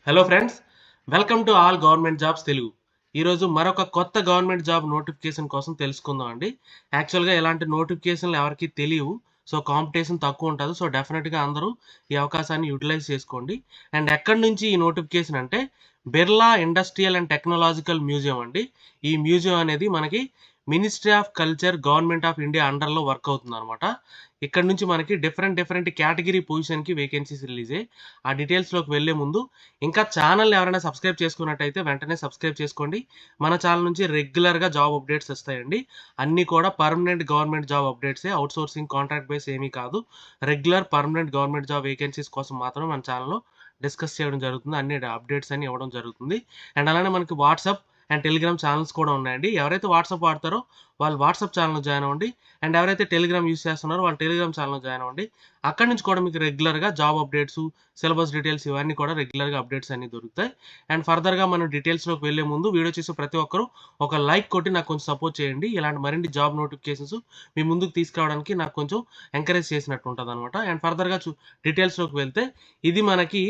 Hello friends, welcome to all government jobs Telugu. ఈరోజు మరొక కొత్త గవర్నమెంట్ జాబ్ నోటిఫికేషన్ కోసం తెలుసుకుందాం అండి. యాక్చువల్‌గా ఇలాంటి నోటిఫికేషన్‌లు ఎవరికీ తెలియవు. సో, కాంపిటీషన్ తక్కువ ఉంటది. సో, డెఫినిట్‌గా అందరూ ఈ అవకాశాన్ని యుటిలైజ్ చేసుకోండి. అండ్ ఎక్కడి నుంచి ఈ నోటిఫికేషన్ అంటే Birla industrial and technological museum అండి. ఈ మ్యూజియం అనేది మనకి ministry of culture, government of India అండర్‌లో వర్క్ అవుతుందనమాట. ఇక్కడ నుంచి మనకి డిఫరెంట్ కేటగిరీ పొజిషన్‌కి వేకెన్సీస్ రిలీజ్ అయ్యాయి. ఆ డీటెయిల్స్‌లోకి వెళ్ళే ముందు ఇంకా ఛానల్‌ని ఎవరైనా సబ్స్క్రైబ్ చేసుకున్నట్టయితే వెంటనే సబ్స్క్రైబ్ చేసుకోండి. మన ఛానల్ నుంచి రెగ్యులర్‌గా జాబ్ అప్డేట్స్ వస్తాయండి. అన్నీ కూడా పర్మనెంట్ గవర్నమెంట్ జాబ్ అప్డేట్సే. ఔట్‌సోర్సింగ్, కాంట్రాక్ట్ బేస్ ఏమీ కాదు. Regular permanent government job vacancies కోసం మాత్రమే మన ఛానల్‌లో డిస్కస్ చేయడం జరుగుతుంది. అన్ని అప్డేట్స్ అన్నీ ఇవ్వడం జరుగుతుంది. అండ్ అలానే మనకి వాట్సాప్ అండ్ టెలిగ్రామ్ ఛానల్స్ కూడా ఉన్నాయండి. ఎవరైతే వాట్సాప్ వాడతారో వాళ్ళు వాట్సాప్ ఛానల్‌లో జాయిన్ అవ్వండి. అండ్ ఎవరైతే టెలిగ్రామ్ యూజ్ చేస్తున్నారో వాళ్ళు టెలిగ్రామ్ ఛానల్‌లో జాయిన్ అవ్వండి. అక్కడి నుంచి కూడా మీకు రెగ్యులర్‌గా జాబ్ అప్డేట్స్, సిలబస్ డీటెయిల్స్ ఇవన్నీ కూడా రెగ్యులర్‌గా అప్డేట్స్ అన్నీ దొరుకుతాయి. అండ్ ఫర్దర్‌గా మనం డీటెయిల్స్‌లోకి వెళ్ళే ముందు వీడియో చూసే ప్రతి ఒక్కరు ఒక లైక్ కొట్టి నాకు కొంచెం సపోర్ట్ చేయండి. ఇలాంటి మరిన్ని జాబ్ నోటిఫికేషన్స్ మీ ముందుకు తీసుకురావడానికి నాకు కొంచెం ఎంకరేజ్ చేసినట్టు ఉంటదనమాట. అండ్ ఫర్దర్‌గా డీటెయిల్స్‌లోకి వెళ్తే ఇది మనకి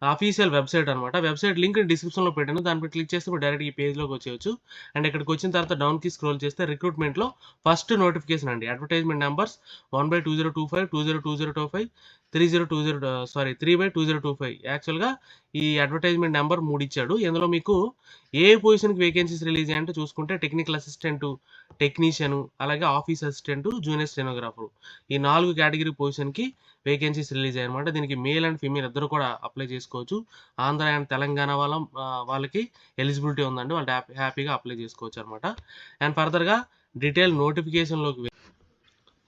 అఫీషియల్ వెబ్‌సైట్ అనమాట. వెబ్‌సైట్ లింక్ డిస్క్రిప్షన్‌లో పెట్టాను. దానిపై క్లిక్ చేస్తే మీరు డైరెక్ట్‌గా ఈ పేజ్‌లోకి వచ్చేయొచ్చు. అండ్ ఇక్కడికి వచ్చిన తర్వాత డౌన్‌కి స్క్రోల్ చేస్తే రిక్రూట్‌మెంట్‌లో ఫస్ట్ నోటిఫికేషన్ అండి. Advertisement numbers 1/2025, 202025, 3/2025. యాక్చువల్‌గా ఈ అడ్వర్టైజ్‌మెంట్ నంబర్ 3 ఇచ్చాడు. ఇందులో మీకు ఏ పొజిషన్‌కి వేకెన్సీస్ రిలీజ్ అయ్యాయంటే చూసుకుంటే టెక్నికల్ అసిస్టెంటు, టెక్నీషియను, అలాగే ఆఫీస్ అసిస్టెంటు, జూనియర్ స్టెనోగ్రాఫరు. ఈ 4 కేటగిరీ పొజిషన్‌కి వేకెన్సీస్ రిలీజ్ అయ్యాయన్నమాట. దీనికి మేల్ అండ్ ఫీమేల్ ఇద్దరు కూడా అప్లై చేసుకోవచ్చు. ఆంధ్ర అండ్ తెలంగాణ వాళ్ళకి ఎలిజిబిలిటీ ఉందండి. వాళ్ళు హ్యాపీగా అప్లై చేసుకోవచ్చనమాట. అండ్ ఫర్దర్‌గా డీటెయిల్ నోటిఫికేషన్‌లోకి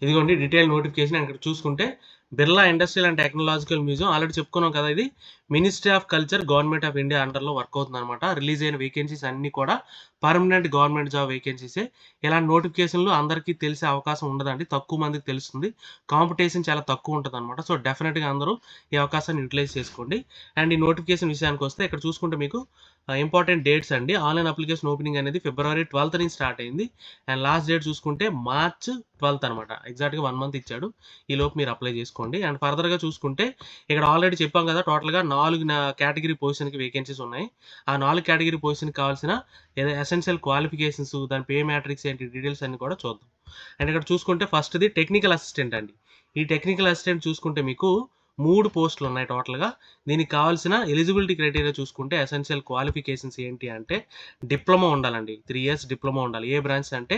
ఇదిగోండి డీటెయిల్ నోటిఫికేషన్ ఇక్కడ చూసుకుంటే Birla industrial and technological museum already చెప్పుకున్నాం కదా. ఇది ministry of culture, government of India అండర్‌లో వర్క్ అవుతుందనమాట. రిలీజ్ అయిన వేకెన్సీస్ అన్నీ కూడా పర్మనెంట్ గవర్నమెంట్ జాబ్ వేకెన్సీసే. ఇలాంటి నోటిఫికేషన్‌లు అందరికీ తెలిసే అవకాశం ఉండదండి. తక్కువ మందికి తెలుస్తుంది. కాంపిటీషన్ చాలా తక్కువ ఉంటదనమాట. సో, డెఫినిట్‌గా అందరూ ఈ అవకాశాన్ని యుటిలైజ్ చేసుకోండి. అండ్ ఈ నోటిఫికేషన్ విషయానికొస్తే ఇక్కడ చూసుకుంటే మీకు ఇంపార్టెంట్ డేట్స్ అండి. ఆన్‌లైన్ అప్లికేషన్ ఓపెనింగ్ అనేది ఫిబ్రవరి 12 నుంచి స్టార్ట్ అయింది. అండ్ లాస్ట్ డేట్ చూసుకుంటే మార్చ్ 12 అనమాట. ఎగ్జాక్ట్‌గా 1 మంత్ ఇచ్చాడు. ఈలోపు మీరు అప్లై చేసుకోండి. అండ్ ఫర్దర్‌గా చూసుకుంటే ఇక్కడ ఆల్రెడీ చెప్పాం కదా, టోటల్‌గా 4 కేటగిరీ పొజిషన్‌కి వేకెన్సీస్ ఉన్నాయి. ఆ 4 కేటగిరీ పొజిషన్‌కి కావాల్సిన ఎసెన్షియల్ క్వాలిఫికేషన్స్, దాని పే మ్యాట్రిక్స్ ఏంటి డీటెయిల్స్ అన్నీ కూడా చూద్దాం. అండ్ ఇక్కడ చూసుకుంటే ఫస్ట్‌ది టెక్నికల్ అసిస్టెంట్ అండి. ఈ టెక్నికల్ అసిస్టెంట్ చూసుకుంటే మీకు 3 పోస్టులు ఉన్నాయి టోటల్‌గా. దీనికి కావాల్సిన ఎలిజిబిలిటీ క్రైటీరియా చూసుకుంటే ఎసెన్షియల్ క్వాలిఫికేషన్స్ ఏంటి అంటే డిప్లొమా ఉండాలండి. 3 ఇయర్స్ డిప్లొమా ఉండాలి. ఏ బ్రాంచ్ అంటే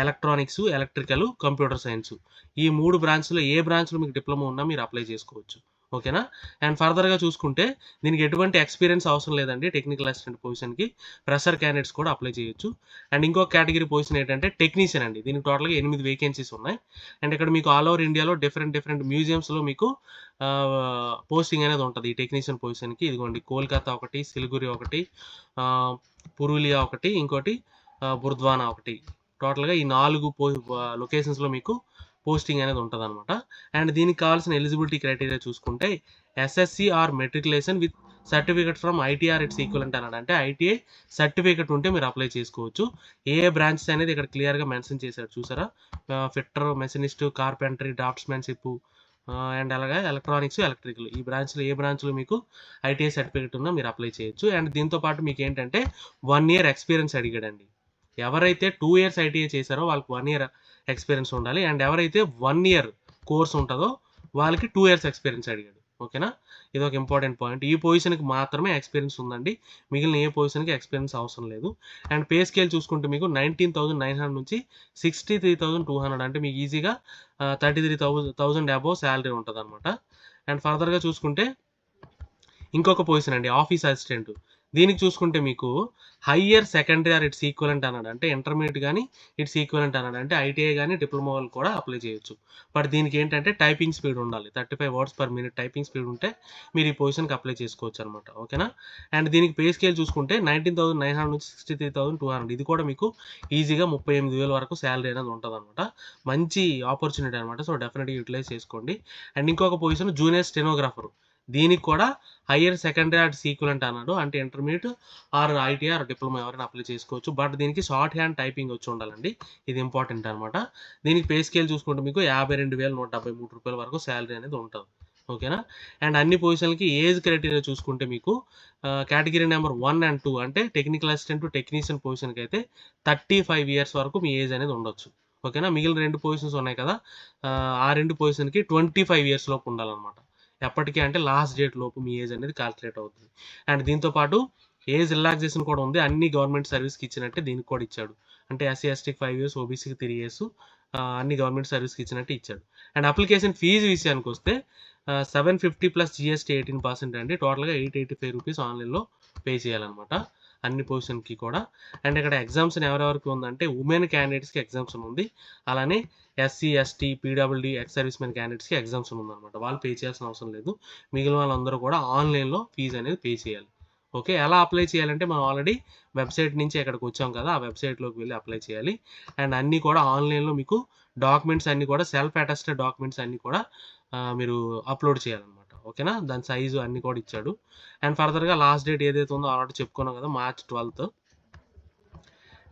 ఎలక్ట్రానిక్స్, ఎలక్ట్రికల్, కంప్యూటర్ సైన్స్. ఈ 3 బ్రాంచ్‌లో ఏ బ్రాంచ్‌లో మీకు డిప్లొమా ఉన్నా మీరు అప్లై చేసుకోవచ్చు. ఓకేనా? అండ్ ఫర్దర్‌గా చూసుకుంటే దీనికి ఎటువంటి ఎక్స్‌పీరియన్స్ అవసరం లేదండి టెక్నికల్ అసిస్టెంట్ పొజిషన్‌కి. ఫ్రెషర్ క్యాండిడేట్స్ కూడా అప్లై చేయొచ్చు. అండ్ ఇంకో కేటగిరీ పొజిషన్ ఏంటంటే టెక్నీషియన్ అండి. దీనికి టోటల్‌గా 8 వేకెన్సీస్ ఉన్నాయి. అండ్ ఇక్కడ మీకు ఆల్ ఓవర్ ఇండియాలో డిఫరెంట్ మ్యూజియమ్స్‌లో మీకు పోస్టింగ్ అనేది ఉంటది. ఈ టెక్నీషియన్ పొజిషన్‌కి. ఇదిగోండి కోల్‌కతా ఒకటి, సిలిగురి ఒకటి, పురూలియా ఒకటి, ఇంకోటి బుర్ద్వానా ఒకటి. టోటల్‌గా ఈ 4 లొకేషన్స్‌లో మీకు పోస్టింగ్ అనేది ఉంటదనమాట. అండ్ దీనికి కావాల్సిన ఎలిజిబిలిటీ క్రైటీరియా చూసుకుంటే SSC or matriculation with certificate from ITR it's equivalent అన్నాడు. అంటే ఐటీఐ సర్టిఫికేట్ ఉంటే మీరు అప్లై చేసుకోవచ్చు. ఏ బ్రాంచెస్ అనేది ఇక్కడ క్లియర్‌గా మెన్షన్ చేశాడు చూసారా? ఫిట్టర్, మెషినిస్ట్, కార్పెంటరీ, డ్రాఫ్ట్స్‌మెన్‌షిప్, అండ్ అలాగే ఎలక్ట్రానిక్స్, ఎలక్ట్రికల్ ఈ బ్రాంచ్‌లో ఏ బ్రాంచ్‌లో మీకు ఐటీఐ సర్టిఫికేట్ ఉన్నా మీరు అప్లై చేయొచ్చు. అండ్ దీంతో పాటు మీకేంటంటే 1 ఇయర్ ఎక్స్‌పీరియన్స్ అడిగాడండి. ఎవరైతే 2 ఇయర్స్ ఐటీఐ చేశారో వాళ్ళకి 1 ఇయర్ ఎక్స్‌పీరియన్స్ ఉండాలి. అండ్ ఎవరైతే 1 ఇయర్ కోర్స్ ఉంటదో వాళ్ళకి 2 ఇయర్స్ ఎక్స్‌పీరియన్స్ అడిగాడు. ఓకేనా? ఇదొక ఇంపార్టెంట్ పాయింట్. ఈ పొజిషన్‌కి మాత్రమే ఎక్స్‌పీరియన్స్ ఉందండి. మిగిలిన ఏ పొజిషన్‌కి ఎక్స్‌పీరియన్స్ అవసరం లేదు. అండ్ పే స్కేల్ చూసుకుంటే మీకు 19,900 నుంచి 63,200 అంటే మీకు ఈజీగా 33,000 అబోవ్ సాలరీ ఉంటదనమాట. అండ్ ఫర్దర్‌గా చూసుకుంటే ఇంకొక పొజిషన్ అండి ఆఫీస్ అసిస్టెంట్. దీనికి చూసుకుంటే మీకు higher secondary are it's equivalent అన్నాడు. అంటే ఇంటర్మీడియేట్ గాని ఇట్స్ ఈక్వలెంట్ అన్నాడు. అంటే ఐటీఐ గాని డిప్లొమా వాళ్ళు కూడా అప్లై చేయొచ్చు. బట్ దీనికి ఏంటంటే టైపింగ్ స్పీడ్ ఉండాలి. 35 words per minute typing speed ఉంటే మీరు ఈ పొజిషన్‌కి అప్లై చేసుకోవచ్చు అనమాట. ఓకేనా? అండ్ దీనికి పే స్కేల్ చూసుకుంటే 19,900 నుంచి 63,200 ఇది కూడా మీకు ఈజీగా 38,000 వరకు సాలరీ అనేది ఉంటదనమాట. మంచి ఆపర్చునిటీ అనమాట. సో, డెఫినిట్‌గా యుటిలైజ్ చేసుకోండి. అండ్ ఇంకొక పొజిషన్ జూనియర్ స్టెనోగ్రాఫర్. దీనికి కూడా హైయర్ సెకండరీ ఆర్ ఈక్వలెంట్ అన్నాడు. అంటే intermediate or ITI or diploma ఎవరైనా అప్లై చేసుకోవచ్చు. బట్ దీనికి షార్ట్ హ్యాండ్ టైపింగ్ వచ్చి ఉండాలండి. ఇది ఇంపార్టెంట్ అనమాట. దీనికి పే స్కేల్ చూసుకుంటే మీకు రూ. 52,173 వరకు సాలరీ అనేది ఉంటది. ఓకేనా? అండ్ అన్ని పొజిషన్‌లకి ఏజ్ క్రైటీరియా చూసుకుంటే మీకు కేటగిరీ నెంబర్ 1 అండ్ 2 అంటే టెక్నికల్ అసిస్టెంట్ టు టెక్నీషియన్ పొజిషన్‌కైతే 35 ఇయర్స్ వరకు మీ ఏజ్ అనేది ఉండొచ్చు. ఓకేనా? మిగిలిన 2 పొజిషన్స్ ఉన్నాయి కదా! ఆ 2 పొజిషన్‌కి 25 ఇయర్స్ లోపు ఉండాలనమాట. ఎప్పటికి అంటే లాస్ట్ డేట్ లోపు మీ ఏజ్ అనేది కాలిక్యులేట్ అవుతుంది. అండ్ దీంతో పాటు ఏజ్ రిలాక్సేషన్ కూడా ఉంది. అన్ని గవర్నమెంట్ సర్వీస్‌కి ఇచ్చినట్టే దీనికి కూడా ఇచ్చాడు. అంటే ఎస్సీ, ఎస్టీకి 5 ఇయర్స్, ఓబీసీకి 3 ఇయర్స్ అన్ని గవర్నమెంట్ సర్వీస్‌కి ఇచ్చినట్టు ఇచ్చాడు. అండ్ అప్లికేషన్ ఫీజు విషయానికొస్తే 750 ప్లస్ జీఎస్టీ 18% అండి. టోటల్‌గా 885 రూపీస్ ఆన్‌లైన్‌లో పే చేయాలనమాట. అన్ని పొజిషన్‌కి కూడా. అండ్ ఇక్కడ ఎగ్జామ్షన్ ఎవరెవరికి ఉందంటే ఉమెన్ క్యాండిడేట్స్‌కి ఎగ్జామ్షన్ ఉంది. అలానే SC, ST, PWD, ex servicemen క్యాండిడేట్స్‌కి ఎగ్జామ్షన్ ఉందనమాట. వాళ్ళు పే చేయాల్సిన అవసరం లేదు. మిగిలిన వాళ్ళందరూ కూడా ఆన్‌లైన్‌లో ఫీజ్ అనేది పే చేయాలి. ఓకే. ఎలా అప్లై చేయాలంటే మనం ఆల్రెడీ వెబ్‌సైట్ నుంచి ఇక్కడికొచ్చాం కదా! ఆ వెబ్‌సైట్‌లోకి వెళ్లి అప్లై చేయాలి. అండ్ అన్నీ కూడా ఆన్‌లైన్‌లో మీకు డాక్యుమెంట్స్ అన్నీ కూడా సెల్ఫ్ అటెస్టెడ్ డాక్యుమెంట్స్ అన్నీ కూడా మీరు అప్‌లోడ్ చేయాలనమాట. ఓకేనా? దాని సైజు అన్నీ కూడా ఇచ్చాడు. అండ్ ఫర్దర్‌గా లాస్ట్ డేట్ ఏదైతే ఉందో ఆల్రెడీ చెప్పుకున్నాం కదా! మార్చ్ 12.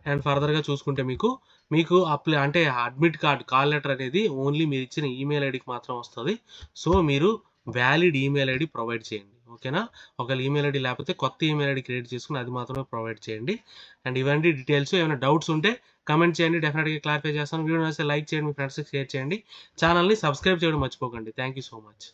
అండ్ ఫర్దర్‌గా చూసుకుంటే మీకు అంటే అడ్మిట్ కార్డ్, కాల్ లెటర్ అనేది ఓన్లీ మీరిచ్చిన ఈమెయిల్ ఐడీకి మాత్రం వస్తది. సో, మీరు వాలిడ్ ఈమెయిల్ ఐడీ ప్రొవైడ్ చేయండి. ఓకేనా? ఒకవేళ ఈమెయిల్ ఐడీ లేకపోతే కొత్త ఈమెయిల్ ఐడీ క్రియేట్ చేసుకొని అది మాత్రమే ప్రొవైడ్ చేయండి. అండ్ ఇవన్నీ డీటెయిల్స్. ఏమైనా డౌట్స్ ఉంటే కామెంట్ చేయండి. డెఫినిట్‌గా క్లారిఫై చేస్తాను. వీడియో నచ్చితే లైక్ చేయండి. మీ ఫ్రెండ్స్‌కి షేర్ చేయండి. ఛానెల్‌ని సబ్స్క్రైబ్ చేయడం మర్చిపోకండి. Thank you so much.